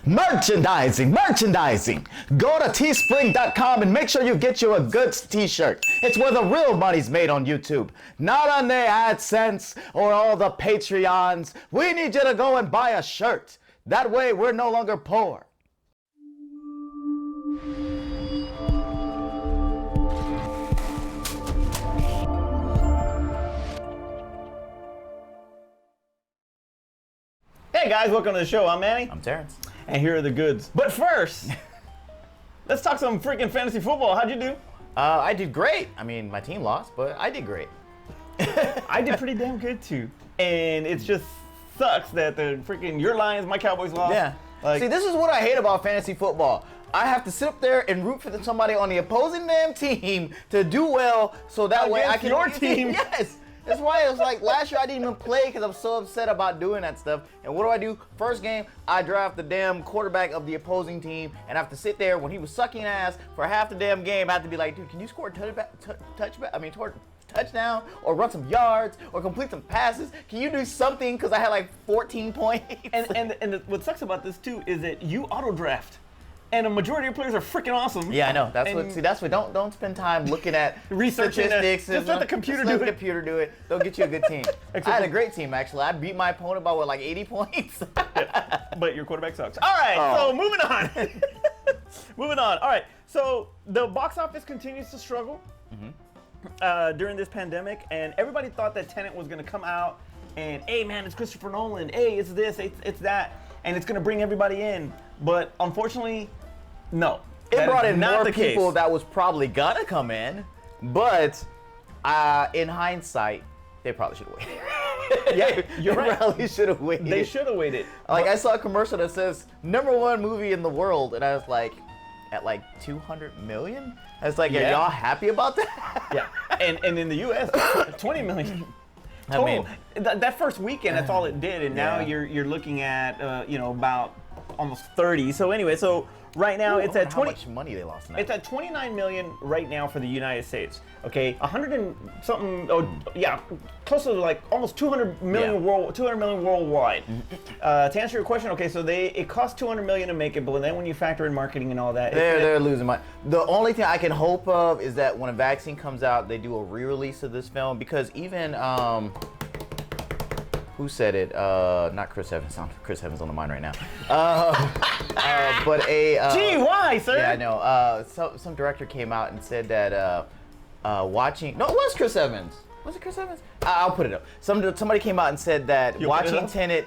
Merchandising. Go to teespring.com and make sure you get you a Goods T-shirt. It's where the real money's made on YouTube, not on the AdSense or all the Patreons. We need you to go and buy a shirt. That way we're no longer poor. Hey guys, welcome to the show. I'm Manny. I'm Terrence. And here are the goods. But first, let's talk some freaking fantasy football. How'd you do? I did great. I mean, my team lost, but I did great. I did pretty damn good too. And it just sucks that the freaking your Lions, my Cowboys lost. Yeah. See, this is what I hate about fantasy football. I have to sit up there and root for somebody on the opposing damn team to do well, so that way I can. Your team. Yes. That's why it was like last year I didn't even play because I'm so upset about doing that stuff. And what do? First game, I draft the damn quarterback of the opposing team, and I have to sit there when he was sucking ass for half the damn game. I have to be like, dude, can you score a touchdown, or run some yards, or complete some passes? Can you do something? Because I had like 14 points. And what sucks about this too is that you auto draft. And a majority of players are freaking awesome. Yeah, I know. That's what. Don't spend time looking at researching statistics. Just let the computer do it. Let the computer do it. They'll get you a good team. I had a great team actually. I beat my opponent by like 80 points. But your quarterback sucks. All right, so moving on. Moving on. All right, so the box office continues to struggle during this pandemic, and everybody thought that Tenet was going to come out and, hey man, it's Christopher Nolan. Hey, it's this, it's that, and it's going to bring everybody in. But unfortunately, no. It brought in more people that was probably gonna come in, but in hindsight, they probably should have waited. Yeah, you're right. They probably should have waited. They should have waited. Like, I saw a commercial that says #1 movie in the world, and I was like, at like 200 million? I was like, are y'all happy about that? Yeah, and in the U.S., 20 million. I mean, that first weekend, that's all it did, and now you're looking at about almost 30. So anyway, right now it's at 20. How much money they lost in that? It's at 29 million right now for the United States. Okay, 100 and something. Close to like almost 200 million worldwide. To answer your question, okay, so it cost 200 million to make it, but then when you factor in marketing and all that, they're losing money. The only thing I can hope of is that when a vaccine comes out, they do a re-release of this film, because even who said it? Not Chris Evans. Chris Evans on the mind right now. But gee, why, sir? Yeah, I know. Some director came out and said that watching. No, it was Chris Evans. Was it Chris Evans? I'll put it up. Somebody came out and said that watching Tenet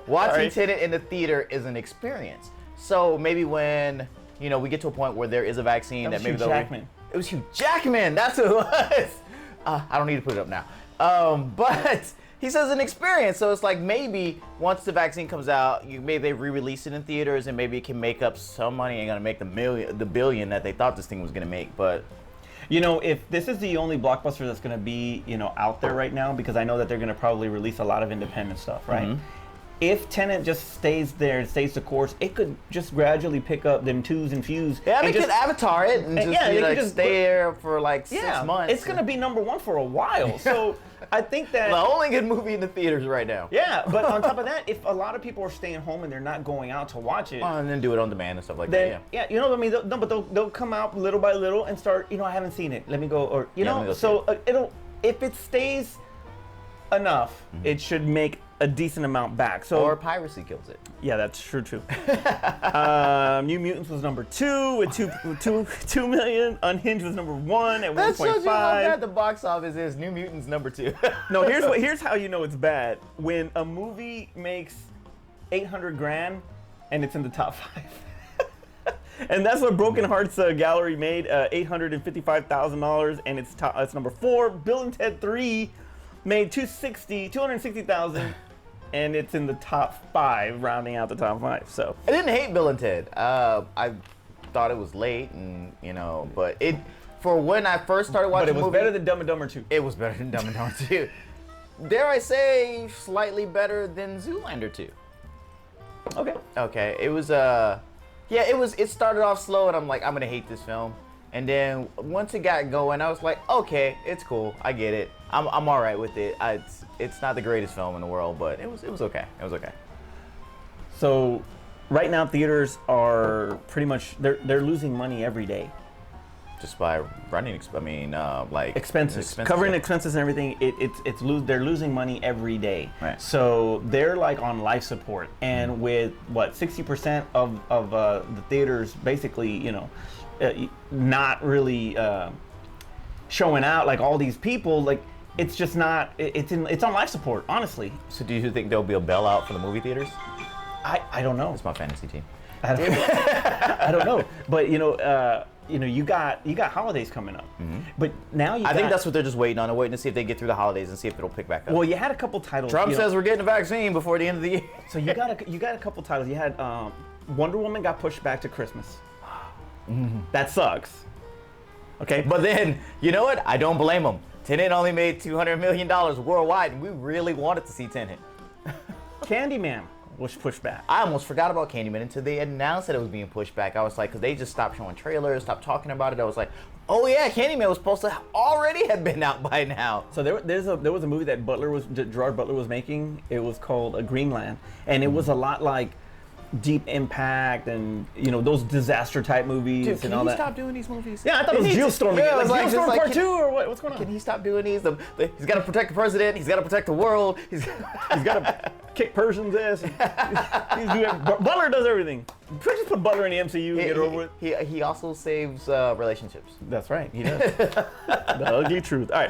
in the theater is an experience. So maybe when we get to a point where there is a vaccine, that maybe Hugh Jackman. It was Hugh Jackman. That's who it was. I don't need to put it up now. But he says an experience, so it's like maybe once the vaccine comes out, maybe they re-release it in theaters, and maybe it can make up some money. Ain't gonna make the billion that they thought this thing was gonna make, but if this is the only blockbuster that's gonna be out there right now, because I know that they're gonna probably release a lot of independent stuff, right? Mm-hmm. If Tenet just stays there and stays the course, it could just gradually pick up them twos and fews. Yeah, they could avatar it and just stay there for like 6 months. It's gonna be #1 for a while. So I think that the only good movie in the theaters right now. Yeah, but on top of that, if a lot of people are staying home and they're not going out to watch it, and then do it on demand and stuff like that. Yeah, what I mean. They'll come out little by little and start. I haven't seen it. Let me go, or if it stays enough, it should make a decent amount back. Or piracy kills it. Yeah, that's true too. New Mutants was #2 with 2 million. Unhinged was #1 at 1.5. That shows you how bad the box office is. New Mutants #2. No, here's how you know it's bad. When a movie makes 800 grand and it's in the top 5. And that's what Broken Hearts Gallery made, $855,000, and it's #4. Bill and Ted 3 made 260,000, and it's in the top 5, rounding out the top 5. So I didn't hate Bill and Ted. I thought it was late, and but for when I first started watching, but it was better than Dumb and Dumber 2. It was better than Dumb and Dumber 2. Dare I say, slightly better than Zoolander 2. Okay. It was it started off slow, and I'm like, I'm gonna hate this film. And then once it got going, I was like, okay, it's cool. I get it. I'm all right with it. It's not the greatest film in the world, but it was okay. It was okay. So right now theaters are pretty much they're losing money every day. Just by running, like Expenses, covering expenses and everything. They're losing money every day. Right. So they're like on life support, and with what 60% of the theaters basically, not really showing out, like all these people, like it's just not. It's on life support, honestly. So do you think there'll be a bailout for the movie theaters? I don't know. It's my fantasy team. I don't know, but you got holidays coming up, but now I think that's what they're just waiting on. They're waiting to see if they get through the holidays and see if it'll pick back up. Well, you had a couple titles. Trump says we're getting a vaccine before the end of the year. So you got a couple titles. You had Wonder Woman got pushed back to Christmas. That sucks. Okay, But then, you know what? I don't blame them. Tenet only made $200 million worldwide, and we really wanted to see Tenet. Candyman was pushed back. I almost forgot about Candyman until they announced that it was being pushed back. I was like, because they just stopped showing trailers, stopped talking about it. I was like, oh yeah, Candyman was supposed to already have been out by now. So there was a movie that Gerard Butler was making. It was called Greenland, and it was a lot like Deep Impact and those disaster type movies. Dude, and all that. Can he stop doing these movies? Yeah, I thought it was Geostorm. Yeah, Like Geostorm like, Part 2 or what? What's going on? Can he stop doing these? He's got to protect the president. He's got to protect the world. He's got to kick Persian's ass. Butler does everything. Just put Butler in the MCU and get it over with. He also saves relationships. That's right, he does. The ugly truth. All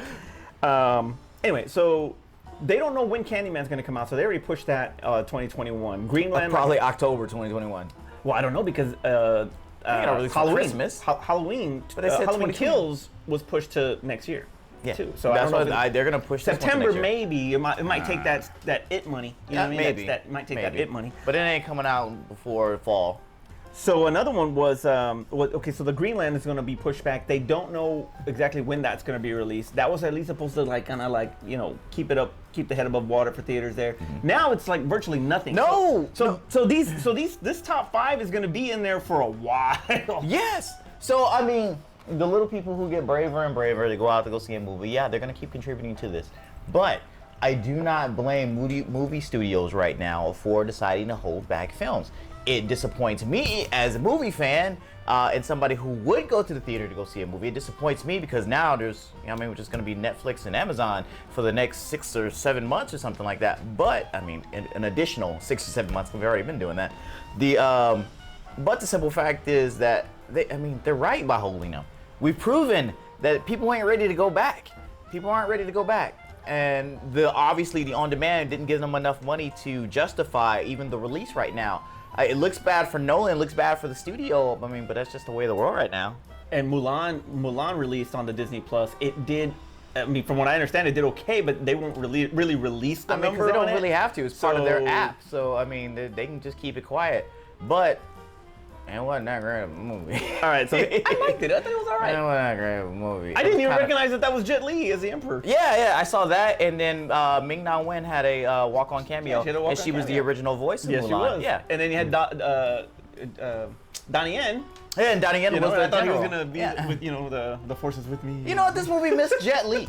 right. Anyway, so they don't know when Candyman's going to come out, so they already pushed that 2021. Greenland Probably October 2021. Well, I don't know because release for Halloween. Christmas. Halloween. But they said Halloween 2020. Kills was pushed to next year. Yeah. Too. So that's I don't know why they're gonna push this one to September next year. maybe it might take that it money. You know what I mean? Maybe That might take that it money. But it ain't coming out before fall. So another one was okay. So the Greenland is going to be pushed back. They don't know exactly when that's going to be released. That was at least supposed to kind of keep the head above water for theaters there. Now it's like virtually nothing. No. So this top 5 is going to be in there for a while. Yes. So I mean, the little people who get braver and braver, they go out to go see a movie. Yeah, they're gonna keep contributing to this, but I do not blame movie studios right now for deciding to hold back films. It disappoints me as a movie fan and somebody who would go to the theater to go see a movie. It disappoints me because now there's, we're just going to be Netflix and Amazon for the next 6 or 7 months or something like that. But an additional 6 or 7 months. We've already been doing that. But the simple fact is that they're right by holding them. We've proven that people ain't ready to go back. People aren't ready to go back. And obviously the on-demand didn't give them enough money to justify even the release right now. It looks bad for Nolan, it looks bad for the studio, but that's just the way of the world right now. And Mulan released on the Disney Plus. It did, from what I understand, it did okay, but they won't really release the number because they don't really have to. It's part of their So- app, so they can just keep it quiet. But it wasn't that great of a movie. All right, so I liked it. I thought it was all It right. wasn't that great of a movie. I didn't even recognize that was Jet Li as the Emperor. Yeah, I saw that, and then Ming-Na Wen had a walk-on cameo, Yeah, she had a walk-on and she was the cameo. original voice of Yes, Mulan. she was. Yeah, And then you had Donnie Yen. yeah, and Donnie Yen was the I thought general. he was gonna be Yeah. with the forces with me. You know what? This movie missed Jet Li.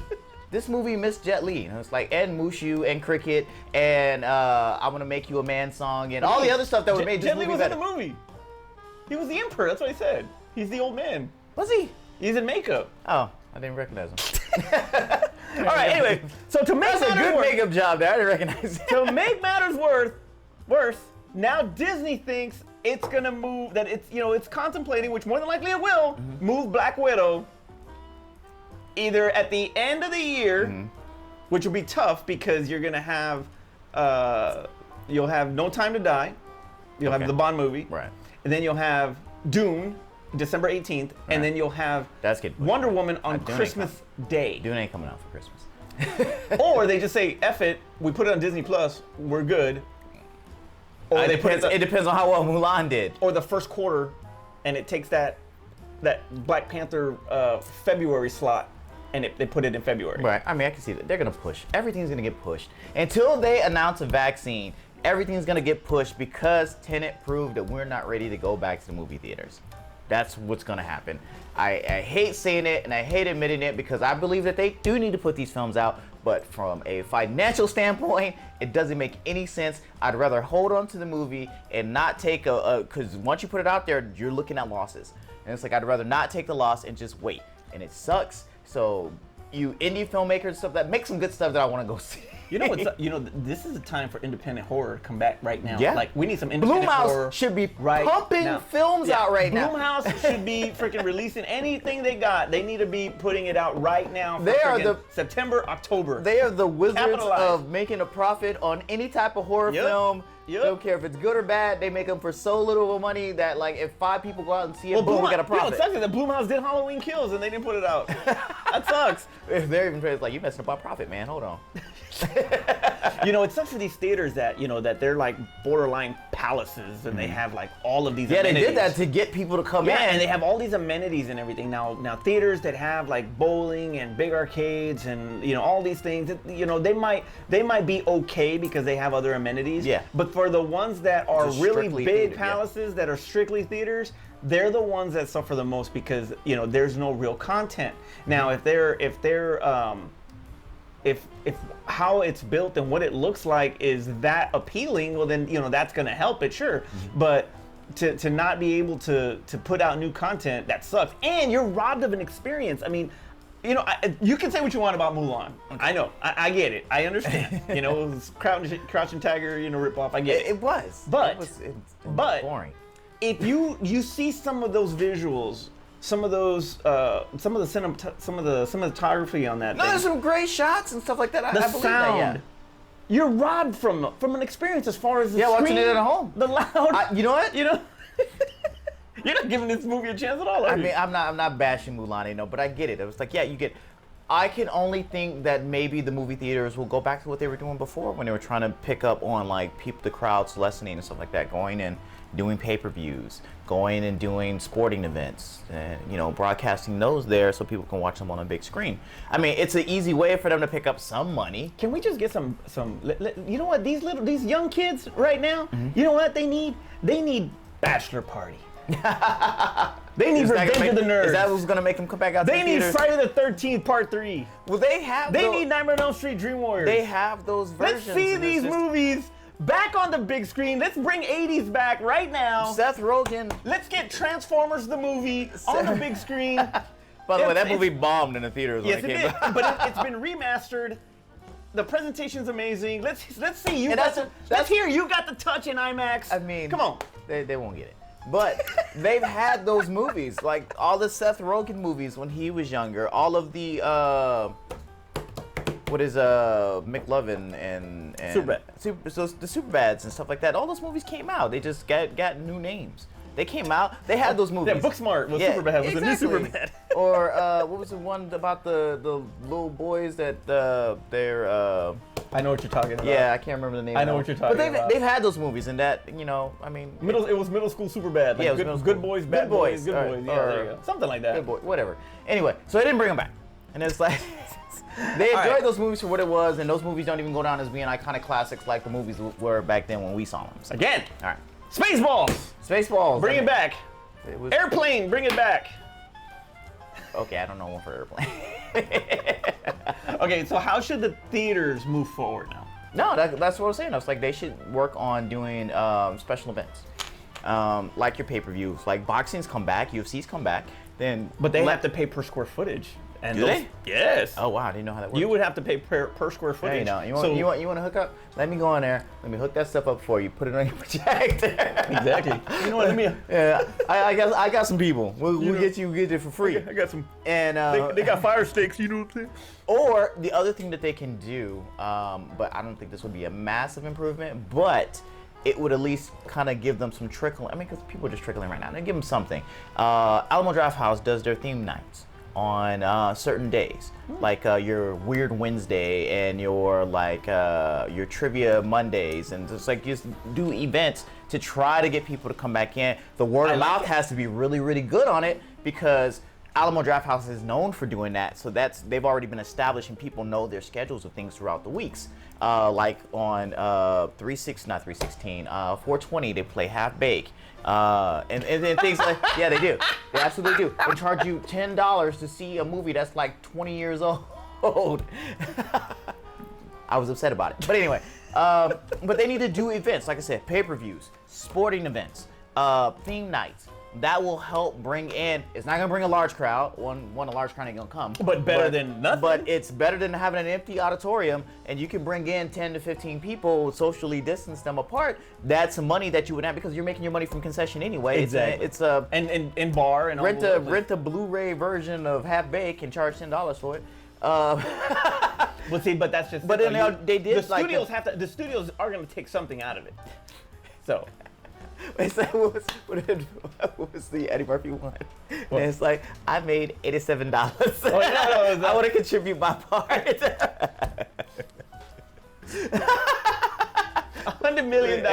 This movie missed Jet Li. And it's like Ed Mushu and Cricket and I'm Gonna Make You a Man song and all the other stuff that would make this Jet Li movie was better. in the movie. He was the Emperor. That's what he said. He's the old man. Was he? He's in makeup. Oh, I didn't recognize him. All right. Anyway, so to make That's a matters good worse, makeup job there. I didn't recognize it. to make matters worse, now Disney thinks it's gonna move. That it's contemplating, which more than likely it will, move Black Widow either at the end of the year, which will be tough because you're gonna have you'll have No Time to Die, you'll Okay. have the Bond movie, Right. and then you'll have Dune, December 18th, Right. and then you'll have That's good. Wonder Woman on Dune ain't Christmas Day. Dune ain't coming out for Christmas. Or they just say, F it, we put it on Disney Plus, we're good. Or they put It depends on how well Mulan did. or the first quarter, and it takes that Black Panther February slot, and they put it in February. Right. I can see that. They're going to push. Everything's going to get pushed. Until they announce a vaccine, everything's going to get pushed because Tenet proved that we're not ready to go back to the movie theaters. That's what's going to happen. I hate saying it and I hate admitting it because I believe that they do need to put these films out, but from a financial standpoint, it doesn't make any sense. I'd rather hold on to the movie and not take because once you put it out there, you're looking at losses. And it's like, I'd rather not take the loss and just wait. And it sucks. So you indie filmmakers and stuff that make some good stuff that I want to go see. This is a time for independent horror to come back right now. Yeah. Like, we need some independent horror. Blumhouse should be right pumping now. films out right now. Blumhouse should be freaking releasing anything they got. They need to be putting it out right now for They are the September, October. They are the wizards Capitalize. of making a profit on any type of horror Yep. film. Yep. Don't care if it's good or bad. They make them for so little of money that, like, if 5 people go out and see it, boom, we got a profit. It sucks that Blumhouse did Halloween Kills and they didn't put it out. That sucks. They're even it's like, you messing up our profit, man. Hold on. It sucks for these theaters that that they're like borderline palaces and they have like all of these. Yeah, amenities. they did that to get people to come in. Yeah, and they have all these amenities and everything. Now theaters that have like bowling and big arcades and all these things, they might be okay because they have other amenities. Yeah. But for the ones that are Just really strictly big theater, yeah. palaces that are strictly theaters, they're the ones that suffer the most because there's no real content. Now if how it's built and what it looks like is that appealing, well then that's gonna help it, sure. But to not be able to put out new content, that sucks. And you're robbed of an experience. I mean, you can say what you want about Mulan. Okay. I know, I get it, I understand. It was Crouching Tiger, ripoff. I get it. It was. But it was boring. If you see some of those visuals, some of the cinematography on that. No, there's some great shots and stuff like that. I believe sound. that, yeah. You're robbed from an experience as far as the watching screen, it at home. the loud. You know what? You're not giving this movie a chance at all. I mean, I'm not bashing Mulan, but I get it. It was like, yeah, you get. I can only think that maybe the movie theaters will go back to what they were doing before when they were trying to pick up on like the crowds lessening and stuff like that, going and doing pay-per-views, going and doing sporting events, and broadcasting those there so people can watch them on a big screen. I mean, it's an easy way for them to pick up some money. Can we just get some? You know what? These young kids right now. Mm-hmm. You know what they need? They need Bachelor Party. They need Revenge of the Nerds. Is that what's gonna make them come back out? They to the need theaters? Friday the 13th Part 3. Well, they have. They need Nightmare on Elm Street Dream Warriors. They have those versions. Let's see and it's these just- movies back on the big screen. Let's bring 80s back right now. Seth Rogen. Let's get Transformers the movie on the big screen. By the way, that movie bombed in the theaters when Yes, it it came did. out. But it's been remastered. The presentation's amazing. Let's see you. And Let's hear you got the touch in IMAX. I mean, come on. They won't get it. But they've had those movies, like all the Seth Rogen movies when he was younger, all of the McLovin and Superbad. The Superbads and stuff like that. All those movies came out. They just got new names. They came out. They had those movies. Yeah, Booksmart was Superbad. Was exactly. a new Superbad. Or what was the one about the little boys that they're. I know what you're talking about. Yeah, I can't remember the name. I know what you're talking about. But they've had those movies, and that I mean. It was middle school Superbad. Like Yeah, it was good, middle school. good boys, bad Good boys. Good boys. Yeah, there you go. Something like that. Good boy, whatever. Anyway, so they didn't bring them back, and it's like they enjoyed those movies for what it was, and those movies don't even go down as being iconic classics like the movies were back then when we saw them. So, Again. all right, Spaceballs. Spaceballs. Bring it back. It was, Airplane. Bring it back. okay, I don't know one for Airplane. Okay, so how should the theaters move forward now? No, that's what I was saying. I was like, they should work on doing special events, like your pay-per-views, like boxing's come back, UFC's come back. Then, But they have to pay per square footage. And Do they? Yes. Oh wow, I didn't know how that works. You would have to pay per square footage. Hey, you want to hook up? Let me go in there. Let me hook that stuff up for you. Put it on your projector. Exactly. You know what? Let me. Yeah, I got some people. We'll get it for free. I got some. And They got fire stakes. You know what I'm saying? Or the other thing that they can do, but I don't think this would be a massive improvement, but it would at least kind of give them some trickling. I mean, because people are just trickling right now. They give them something. Alamo Drafthouse does their theme nights on certain days, like your Weird Wednesday and your your Trivia Mondays, and just do events to try to get people to come back in. The word of mouth has to be really, really good on it because Alamo Drafthouse is known for doing that. So they've already been established and people know their schedules of things throughout the weeks. Like on 420 they play Half Bake. And things like, yeah, they do. They absolutely do. They charge you $10 to see a movie that's like 20 years old. I was upset about it. But anyway, but they need to do events, like I said, pay-per-views, sporting events, theme nights. That will help bring in. It's not gonna bring a large crowd. A large crowd ain't gonna come. But better than nothing. But it's better than having an empty auditorium, and you can bring in 10 to 15 people, socially distance them apart. That's money that you would have because you're making your money from concession anyway. Exactly. It's a and bar and rent a Blu-ray version of Half Baked and charge $10 for it. Well, see, but that's just. But then they did. The studios the studios are gonna take something out of it. So. It's like, what was the Eddie Murphy one? And it's like, I made $87. Oh, no, I want to contribute my part. $100 million.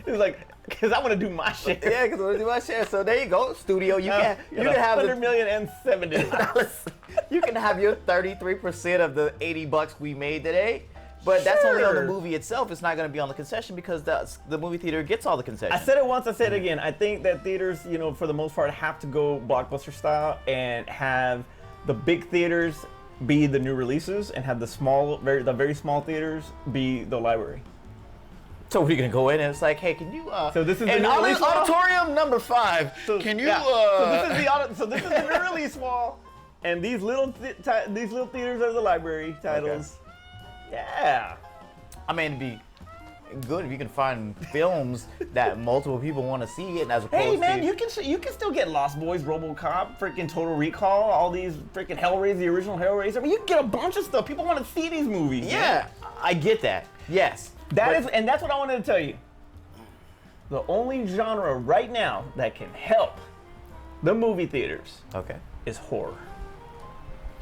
It's like, because I want to do my share. Yeah, because I want to do my share. So there you go, studio. You can have $100 million and $70. You can have your 33% of the $80 we made today. But that's only on the movie itself. It's not going to be on the concession because the movie theater gets all the concessions. I said it once, I said it again. I think that theaters, for the most part, have to go blockbuster style and have the big theaters be the new releases and have the very small theaters be the library. So we're gonna go in and it's like, hey, can you? So this is the new release wall? Auditorium number 5. So, can you? Yeah. So this is the new release wall, and these little theaters are the library titles. Okay. Yeah. I mean, it'd be good if you can find films that multiple people want to see, and as opposed hey man, to you can still get Lost Boys, RoboCop, freaking Total Recall, all these freaking Hellraiser, the original Hellraiser. I mean, you can get a bunch of stuff. People want to see these movies. Yeah, man. I get that. Yes, and that's what I wanted to tell you. The only genre right now that can help the movie theaters, is horror.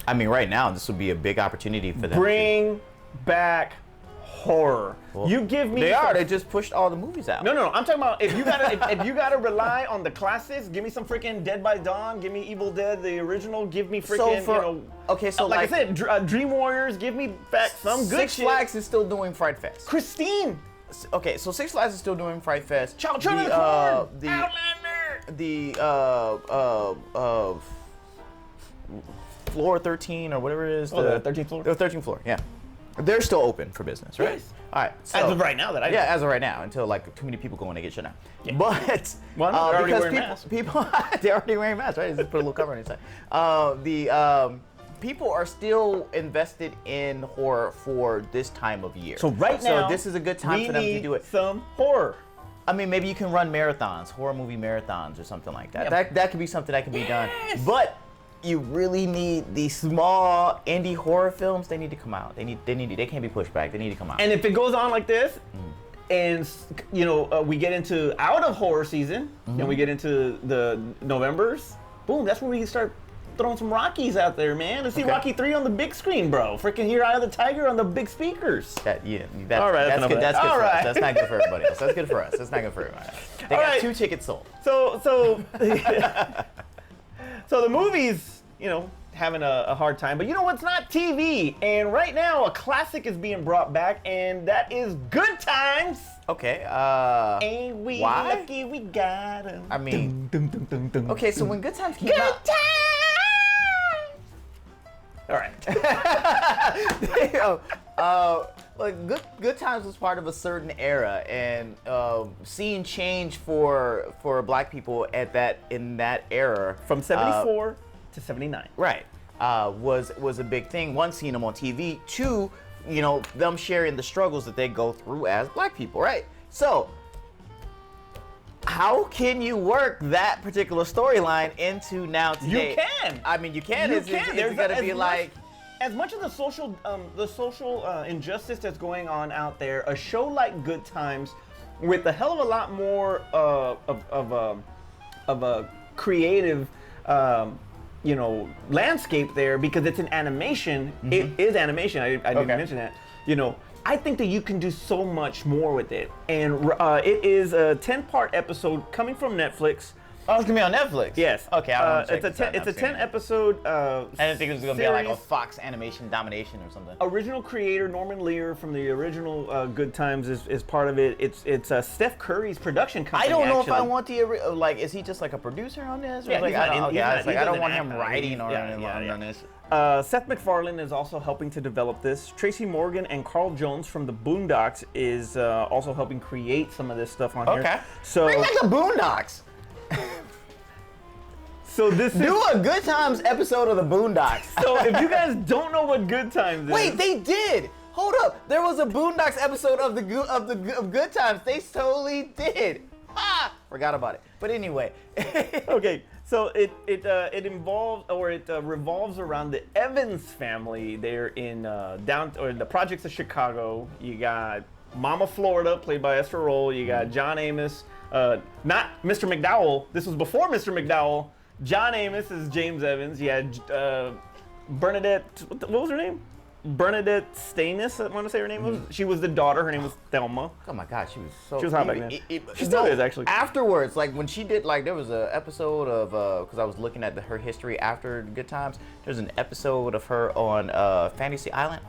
I mean, right now this would be a big opportunity for them. Bring back horror. Well, you give me. They just pushed all the movies out. No. I'm talking about if you gotta rely on the classics. Give me some freaking Dead by Dawn. Give me Evil Dead, the original. Give me freaking like I said, Dream Warriors. Give me back some good Six shit. Flags is still doing Fright Fest. Christine. Okay, so Six Flags is still doing Fright Fest. Children of the Corn. Outlander. Floor 13 or whatever it is. The 13th floor. The 13th floor. Yeah. They're still open for business, right? Yes. All right. So, as of right now, as of right now, until like too many people go in, they get shut down. Yeah. But they're already wearing masks. They're already wearing masks, right? Just put a little cover on the side. People are still invested in horror for this time of year. So now, this is a good time for them to do it. Some horror. I mean, maybe you can run marathons, horror movie marathons, or something like that. Yeah. That could be something that can be done. But you really need these small indie horror films. They need to come out. They can't be pushed back. They need to come out. And if it goes on like this, and we get out of horror season, and we get into the Novembers, boom, that's when we start throwing some Rockies out there, man. Let's see Rocky 3 on the big screen, bro. Freaking hear Eye of the Tiger on the big speakers. That's good. That's good for us. That's not good for everybody else. That's good for us. That's not good for everybody else. They got 2 tickets sold. So the movies, having a hard time. But you know what's not TV? And right now, a classic is being brought back, and that is Good Times. Okay. Ain't we why? lucky we got 'em? I mean, okay, so when Good Times came out. Good Times! All right. Good Times was part of a certain era, and seeing change for Black people in that era from 74 to 79. Right. Was a big thing. One, seeing them on TV. 2, them sharing the struggles that they go through as Black people. Right. So, how can you work that particular storyline into now today? You can. I mean, you can. It's gonna be like. As much of the social injustice that's going on out there, a show like Good Times, with a hell of a lot more of a creative, landscape there, because it's an animation. Mm-hmm. It is animation. I didn't mention that. I think that you can do so much more with it, and it is a 10-part episode coming from Netflix. Oh, it's gonna be on Netflix. Yes. Okay, I want to check it's this out. a 10 episode. I didn't think it was gonna be like a series. Fox Animation Domination or something. Original creator Norman Lear from the original Good Times is part of it. It's Steph Curry's production company. I don't know actually. if I want the like. Is he just like a producer on this? Or Yeah, like, he's not in- okay, he's I not- was he like, I don't doesn't want act him on it. writing on Yeah. this. Seth MacFarlane is also helping to develop this. Tracy Morgan and Carl Jones from the Boondocks is also helping create some of this stuff on here. Okay. So Bring back the Boondocks. So this is. Do a Good Times episode of the Boondocks. So if you guys don't know what Good Times is. Wait, they did. Hold up. There was a Boondocks episode of of Good Times. They totally did. Ah, forgot about it. But anyway. Okay, so it involves or it revolves around the Evans family. They're in the projects of Chicago. You got Mama Florida, played by Esther Roll. You got John Amos, not Mr. McDowell. This was before Mr. McDowell. John Amos is James Evans. You had Bernadette. What was her name? Bernadette Stainis, I want to say her name was. She was the daughter. Her name was Thelma. Oh my God, she was so. She was hot back then. She still is, actually. Afterwards, like when she did, like there was an episode of because I was looking at her history after Good Times. There's an episode of her on Fantasy Island.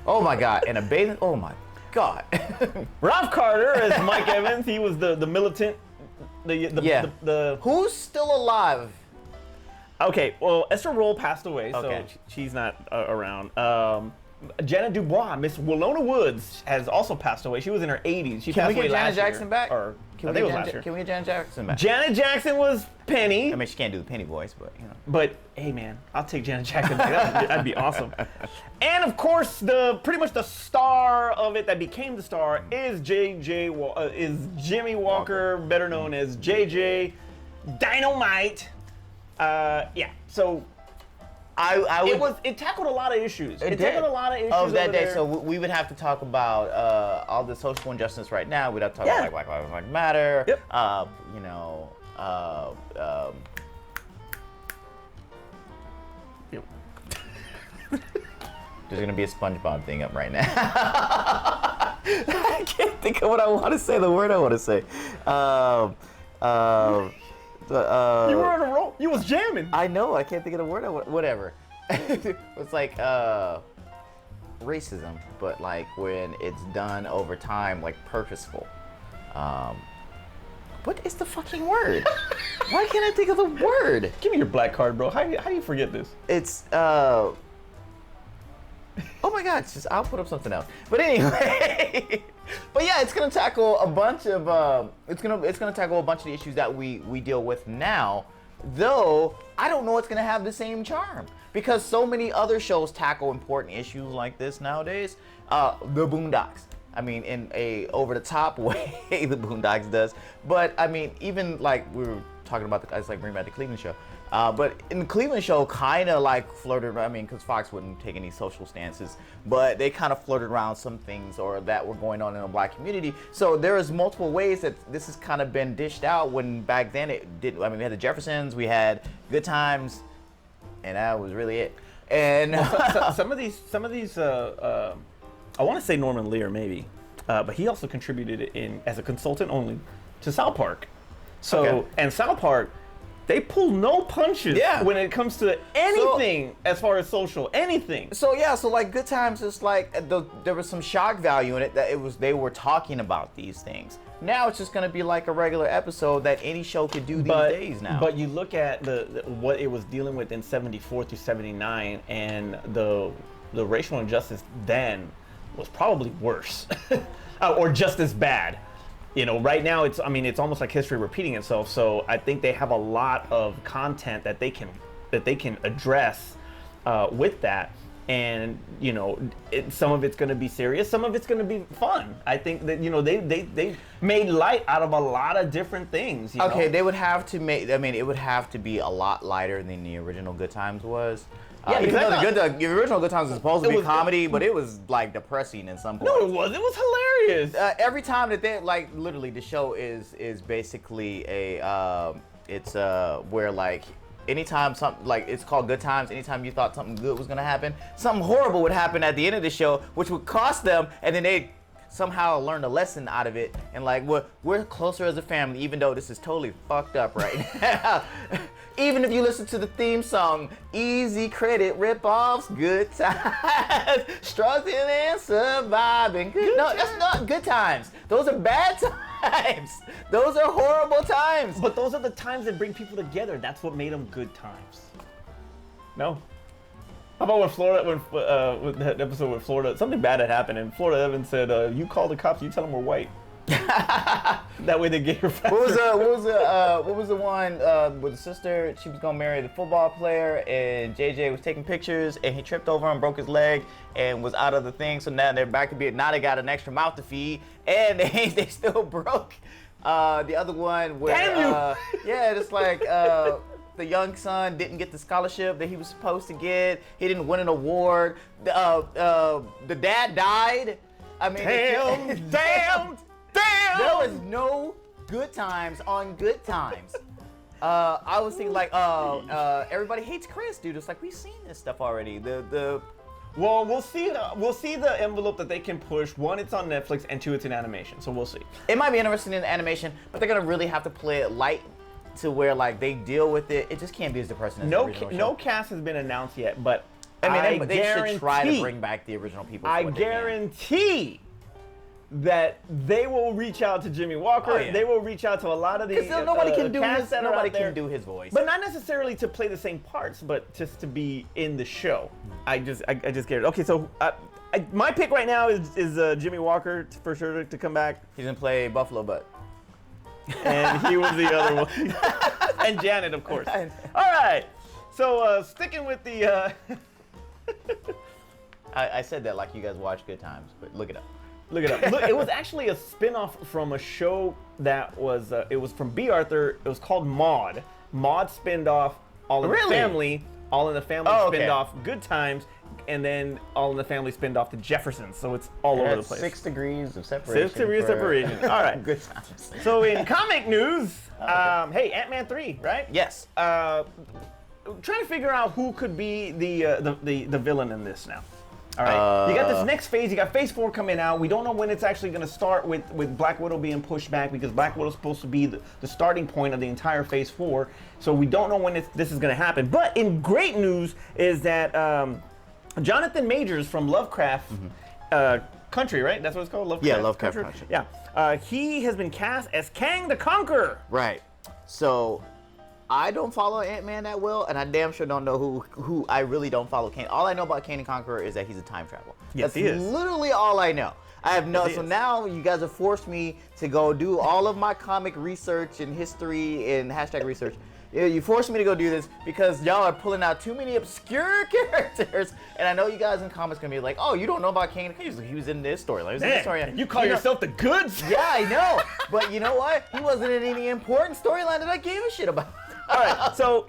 Oh my God, and a bathing. Oh my God. Ralph Carter as Mike Evans. He was the militant. The Who's still alive? Okay, well, Esther Roll passed away, Okay. so she's not around. Jenna Dubois, Miss Willona Woods, has also passed away. She was in her 80s. She Can passed we away get Janet last year. Jackson back? Or, Can I we think it was get last year. Can we get Janet Jackson back? Janet Jackson was Penny. I mean, she can't do the Penny voice, but you know. But hey, man, I'll take Janet Jackson back. That'd be awesome. And of course, pretty much the star of it that became the star is Jimmy Walker, better known as JJ Dynamite. Yeah. So I would. it tackled a lot of issues. It did. tackled a lot of issues Of that over day, there. so we would have to talk about all the social injustice right now. We'd have to talk Yeah. about like Black Lives Matter. Yep. You know. Yep. There's gonna be a SpongeBob thing up right now. I can't think of what I want to say. The word I want to say. You were on a roll. You was jamming. I know. I can't think of the word. Whatever. It's like racism, but like when it's done over time, like purposeful. What is the fucking word? Why can't I think of the word? Give me your black card, bro. How do you forget this? It's oh my God! It's just I'll put up something else. But anyway, but yeah, it's gonna tackle a bunch of it's gonna tackle a bunch of the issues that we deal with now. Though I don't know it's gonna have the same charm because so many other shows tackle important issues like this nowadays. The Boondocks. I mean, in a over-the-top way, the Boondocks does. But I mean, even like we were talking about, I was like bringing back the Cleveland show. But in the Cleveland show, kind of like flirted. I mean, because Fox wouldn't take any social stances, but they kind of flirted around some things or that were going on in the black community. So there is multiple ways that this has kind of been dished out. When back then it didn't. I mean, we had the Jeffersons, we had Good Times, and that was really it. And some of these. I want to say Norman Lear maybe, but he also contributed as a consultant only to South Park. So Okay. and South Park, they pull no punches when it comes to anything as far as social anything. So yeah, so like Good Times is like there was some shock value in it that they were talking about these things. Now it's just gonna be like a regular episode that any show could do these days now. But you look at the what it was dealing with in '74 through '79, and the racial injustice then was probably worse, or just as bad. You know, right now it's almost like history repeating itself. So I think they have a lot of content that they can address with that. And you know, some of it's going to be serious, some of it's going to be fun. I think that they made light out of a lot of different things. Okay, they would have to make. I mean, it would have to be a lot lighter than the original Good Times was. Yeah, even though exactly. the original Good Times was supposed to be comedy, but it was like depressing in some points. No, it was. It was hilarious. Every time that they like, literally, the show is basically it's where like anytime something like it's called Good Times. Anytime you thought something good was gonna happen, something horrible would happen at the end of the show, which would cost them, and then they somehow learned a lesson out of it, and like we're closer as a family, even though this is totally fucked up right now. Even if you listen to the theme song, easy credit rip-offs, good times, struggling and surviving. No, that's not good times. Those are bad times. Those are horrible times. But those are the times that bring people together. That's what made them good times. No. How about when Florida, with that episode with Florida, something bad had happened, and Florida Evan said, "You call the cops, you tell them we're white." That way they get your faster. What was the one with the sister? She was gonna marry the football player, and JJ was taking pictures, and he tripped over and broke his leg, and was out of the thing. So now they're back to being. Now they got an extra mouth to feed, and they still broke. The other one where, Damn you! Yeah, it's like. The young son didn't get the scholarship that he was supposed to get. He didn't win an award. The dad died. I mean, Damn! There was no good times on good times. I was thinking like, everybody hates Chris, dude. It's like we've seen this stuff already. Well, we'll see the envelope that they can push. One, it's on Netflix, and two, it's in animation. So we'll see. It might be interesting in animation, but they're gonna really have to play it light to where like they deal with it. It just can't be as depressing as the original show. No cast has been announced yet, but I mean, they should try to bring back the original people. I guarantee that they will reach out to Jimmy Walker. Oh, yeah. They will reach out to a lot of the nobody can do cast that are out there. can do his voice. But not necessarily to play the same parts, but just to be in the show. I just get it. Okay, so my pick right now is Jimmy Walker for sure to come back. He's gonna play Buffalo Butt. And he was the other one. And Janet, of course. All right. So sticking with the. I said that like you guys watch Good Times, but look it up. Look it up. Look, it was actually a spin-off from a show that was. It was from B. Arthur. It was called Maude. Maude spinned off All in the Family. All in the Family spinned off Good Times. And then All in the Family spinned off the Jeffersons, so it's all over the place. 6 degrees of separation. 6 degrees of separation. All right. Good times. So in comic news, hey, Ant-Man 3, right? Yes. Trying to figure out who could be the villain in this now. All right. You got this next phase. You got Phase 4 coming out. We don't know when it's actually going to start with Black Widow being pushed back because Black Widow is supposed to be the starting point of the entire Phase 4. So we don't know when this is going to happen. But in great news is that. Jonathan Majors from Lovecraft Country, right? That's what it's called? Lovecraft Country. Yeah. He has been cast as Kang the Conqueror. Right. So, I don't follow Ant-Man that well, and I damn sure don't know who I really don't follow. All I know about Kang the Conqueror is that he's a time traveler. Yes, That's he is. literally all I know. I have no. Yes, so now you guys have forced me to go do all of my comic research and history and hashtag research. You forced me to go do this because y'all are pulling out too many obscure characters, and I know you guys in comics gonna be like, "Oh, you don't know about Kang? He was in this storyline. You call yourself the Goods? Yeah, I know. But you know what? He wasn't in any important storyline that I gave a shit about. All right, so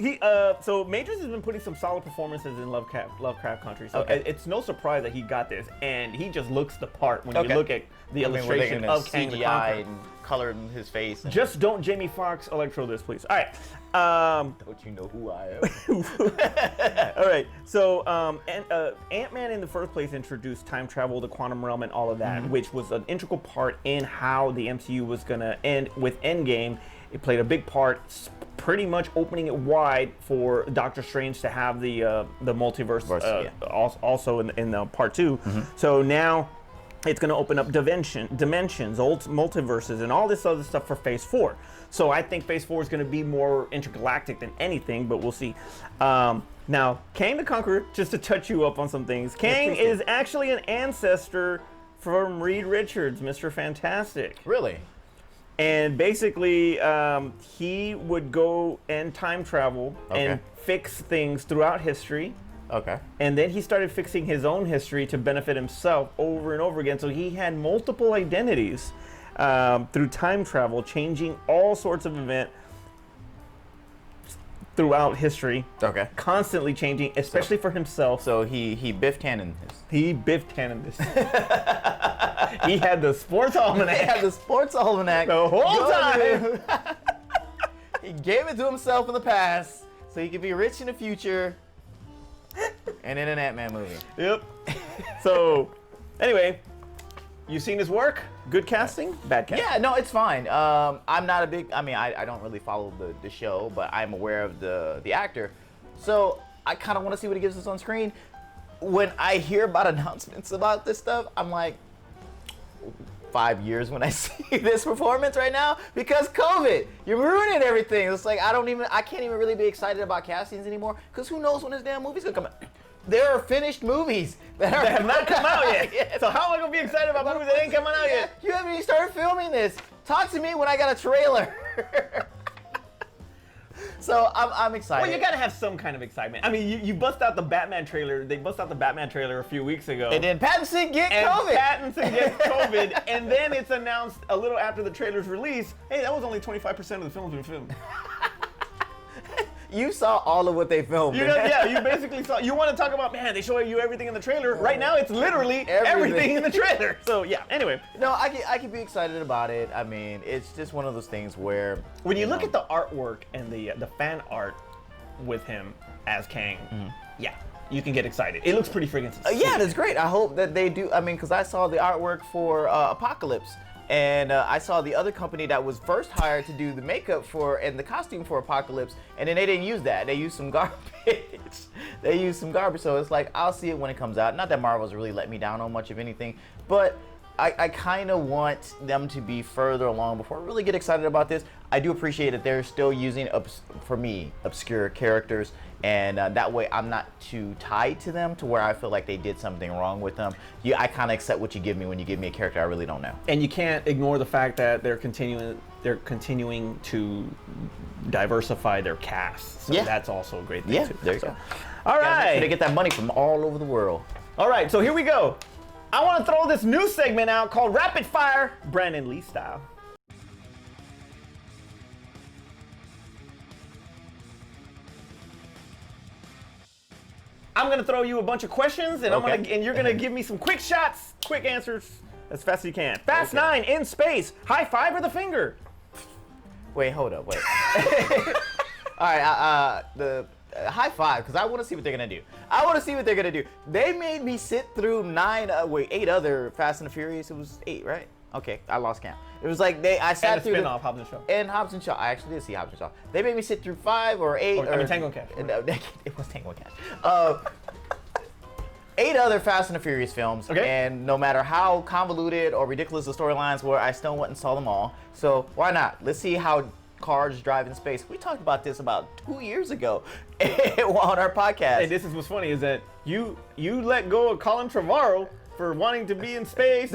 so Majors has been putting some solid performances in Lovecraft Country. So it's no surprise that he got this, and he just looks the part when you look at the illustration of Kang the Conqueror. And colored in his face. Just don't Jamie Foxx Electro this, please. All right. Don't you know who I am? All right. So Ant-Man in the first place introduced time travel, the quantum realm, and all of that, which was an integral part in how the MCU was gonna end with Endgame. It played a big part, pretty much opening it wide for Doctor Strange to have the multiverse also in part 2. So now it's going to open up dimensions, multiverses, and all this other stuff for Phase 4. So I think Phase 4 is going to be more intergalactic than anything, but we'll see. Now, Kang the Conqueror, just to touch you up on some things, Kang is actually an ancestor from Reed Richards, Mr. Fantastic. Really? And basically, he would go and time travel and fix things throughout history. Okay. And then he started fixing his own history to benefit himself over and over again. So he had multiple identities through time travel, changing all sorts of events throughout history. Okay. Constantly changing, especially for himself. So he Biff Tannen this. He Biff Tannen this. He had the sports almanac. He had the sports almanac the whole time. He gave it to himself in the past so he could be rich in the future. And in an Ant-Man movie. Yep. So, anyway, You seen his work? Good casting? Bad casting? Yeah, no, it's fine. I'm not a big. I mean, I don't really follow the show, but I'm aware of the actor, so I kind of want to see what he gives us on screen. When I hear about announcements about this stuff, I'm like, 5 years when I see this performance right now, because COVID, you're ruining everything. It's like I can't even really be excited about castings anymore, because who knows when this damn movie's gonna come out. There are finished movies that have not come out yet. Yes. So how am I gonna be excited about movies that ain't coming out yet? You haven't even started filming this. Talk to me when I got a trailer. So I'm excited. Well, you gotta have some kind of excitement. I mean, you bust out the Batman trailer. They bust out the Batman trailer a few weeks ago. And then Pattinson get COVID. Pattinson gets COVID, and then it's announced a little after the trailer's release, hey, that was only 25% of the film's been filmed. You saw all of what they filmed. Yeah, you basically saw. You want to talk about, man, they show you everything in the trailer. Right now, it's literally everything in the trailer. So yeah. Anyway. No, I can be excited about it. I mean, it's just one of those things where when you look at the artwork and the fan art with him as Kang, yeah, you can get excited. It looks pretty freaking. Yeah, that's great. I hope that they do. I mean, because I saw the artwork for Apocalypse. And I saw the other company that was first hired to do the makeup for and the costume for Apocalypse, and then they didn't use that. They used some garbage. So it's like, I'll see it when it comes out. Not that Marvel's really let me down on much of anything, but I kind of want them to be further along before I really get excited about this. I do appreciate that they're still using, for me, obscure characters, and that way I'm not too tied to them to where I feel like they did something wrong with them. I kind of accept what you give me when you give me a character I really don't know. And you can't ignore the fact that they're continuing to diversify their cast. So that's also a great thing too. There you go. All right. They get that money from all over the world. All right, so here we go. I want to throw this new segment out called Rapid Fire, Brandon Lee style. I'm gonna throw you a bunch of questions, and you're gonna give me some quick shots, quick answers, as fast as you can. Fast 9 in space. High five or the finger? Wait, hold up, wait. All right, the high five, because I want to see what they're gonna do. They made me sit through 8 other Fast and the Furious. It was 8, right? Okay, I lost count. It was like I sat through spin-off Hobbs and Shaw. And Hobbs and Shaw. I actually did see Hobbs and Shaw. They made me sit through 5 or 8. Tango and Cash. No, it was Tango and Cash. 8 other Fast and the Furious films, and no matter how convoluted or ridiculous the storylines were, I still went and saw them all. So why not? Let's see how cars drive in space. We talked about this about 2 years ago on our podcast. Hey, this is what's funny is that you let go of Colin Trevorrow for wanting to be in space.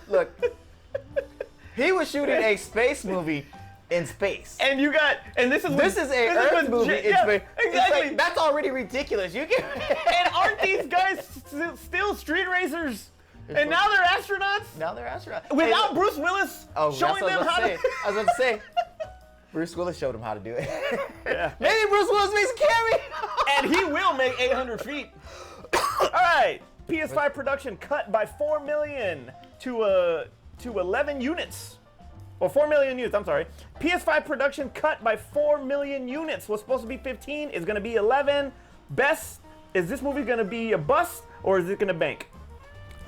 Look. He was shooting a space movie in space. And this is a Earth movie in space. Exactly. Like, that's already ridiculous. And aren't these guys still street racers? And now they're astronauts? Without Bruce Willis showing them how to... I was about to say, Bruce Willis showed him how to do it. Yeah. Maybe Bruce Willis makes a cameo. And he will make 800 feet. All right. PS5 production cut by 4 million to 11 units. Or 4 million units, I'm sorry. PS5 production cut by 4 million units. Was supposed to be 15, is gonna be 11. Is this movie gonna be a bust or is it gonna bank?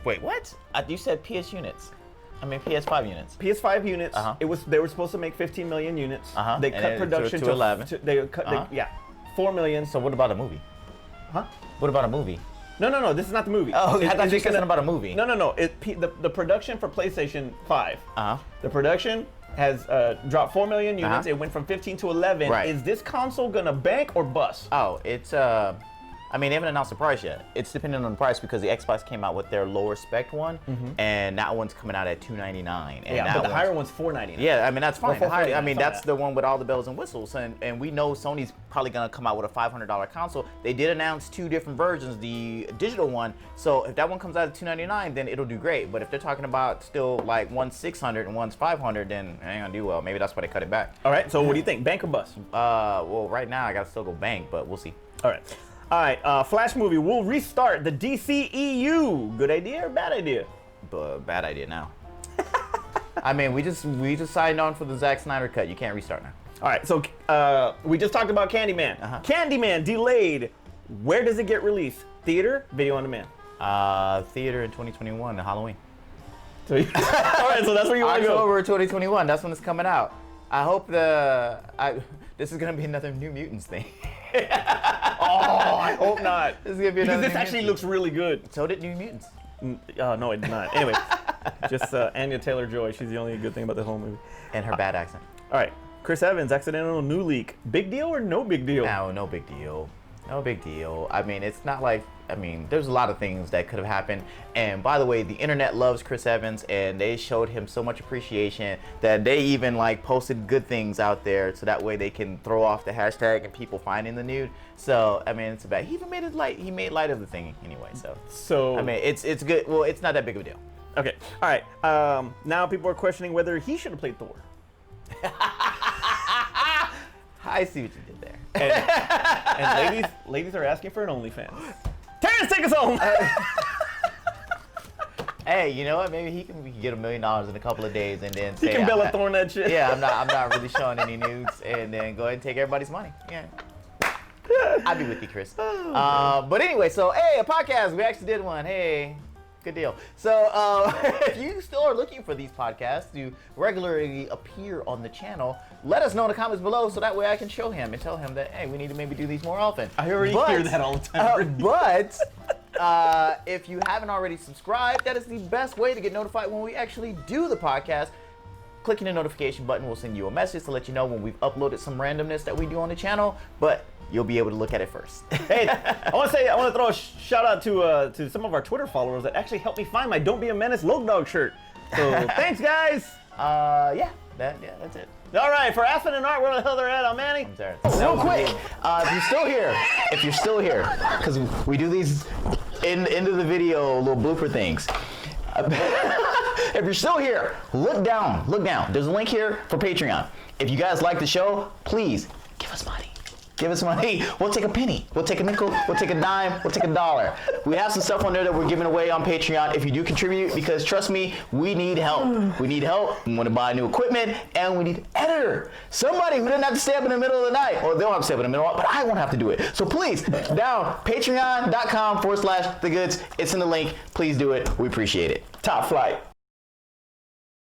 Wait, what? You said PS units. I mean PS5 units. PS5 units. They were supposed to make 15 million units. They cut production to 11. 4 million. So what about a movie? Huh? What about a movie? No, this is not the movie. Oh, I thought you said something about a movie. No. The production for PlayStation 5. The production has dropped 4 million units. It went from 15 to 11. Right. Is this console gonna bank or bust? Oh, it's I mean, they haven't announced the price yet. It's dependent on the price because the Xbox came out with their lower spec one, and that one's coming out at $299. And but the higher one's $499. Yeah, I mean that's fine. $449, I mean that's the one with all the bells and whistles, and we know Sony's probably gonna come out with a $500 console. They did announce 2 different versions, the digital one. So if that one comes out at $299, then it'll do great. But if they're talking about still like one's $600 and one's $500, then it ain't gonna do well. Maybe that's why they cut it back. All right. So what do you think? Bank or bust? Well, right now I gotta still go bank, but we'll see. All right. Flash movie will restart the DCEU. Good idea or bad idea? Bad idea now. I mean, we just signed on for the Zack Snyder cut. You can't restart now. All right, so we just talked about Candyman. Candyman delayed. Where does it get released? Theater, video on demand? Theater in 2021, Halloween. So all right, so that's where you want to go. October 2021. That's when it's coming out. I hope this is gonna be another New Mutants thing. Oh, I hope not. This is gonna be Because another this New actually Mutants. looks really good. So did New Mutants. No, it did not. Anyway, just Anya Taylor-Joy. She's the only good thing about the whole movie. And her bad accent. All right, Chris Evans, accidental new leak. Big deal or no big deal? No big deal. No big deal. I mean, it's not like, there's a lot of things that could have happened. And by the way, the internet loves Chris Evans, and they showed him so much appreciation that they even like posted good things out there, so that way they can throw off the hashtag and people finding the nude. So it's about, he even made it light. He made light of the thing anyway. So it's good. Well, it's not that big of a deal. Okay. All right. Now people are questioning whether he should have played Thor. I see what you did there. And ladies are asking for an OnlyFans. Terrence, take us home. Hey, you know what? Maybe we can get $1 million in a couple of days, and then say, He can Bella Thorne that shit. Yeah, I'm not really showing any nudes, and then go ahead and take everybody's money. Yeah. I'll be with you, Chris. But anyway, so hey, a podcast. We actually did one. Hey. Good deal. So if you still are looking for these podcasts to regularly appear on the channel, let us know in the comments below, so that way I can show him and tell him that, hey, we need to maybe do these more often. I already hear that all the time. But if you haven't already subscribed, that is the best way to get notified when we actually do the podcast. Clicking the notification button will send you a message to let you know when we've uploaded some randomness that we do on the channel, but you'll be able to look at it first. Hey, I want to throw a shout out to some of our Twitter followers that actually helped me find my Don't Be a Menace Low Dog shirt. So thanks, guys. That's it. All right, for Aspen and Art, where the hell they're at, I'm Manny. I'm sorry. Real quick, if you're still here, because we do these end of the video little blooper things. If you're still here, look down. There's a link here for Patreon. If you guys like the show, please give us money. Give us money. We'll take a penny. We'll take a nickel. We'll take a dime. We'll take $1. We have some stuff on there that we're giving away on Patreon if you do contribute, because trust me, we need help. We need help. We want to buy new equipment, and we need an editor. Somebody who doesn't have to stay up in the middle of the night. Or they don't have to stay up in the middle, but I won't have to do it. So please, down patreon.com/thegoods. It's in the link. Please do it. We appreciate it. Top flight.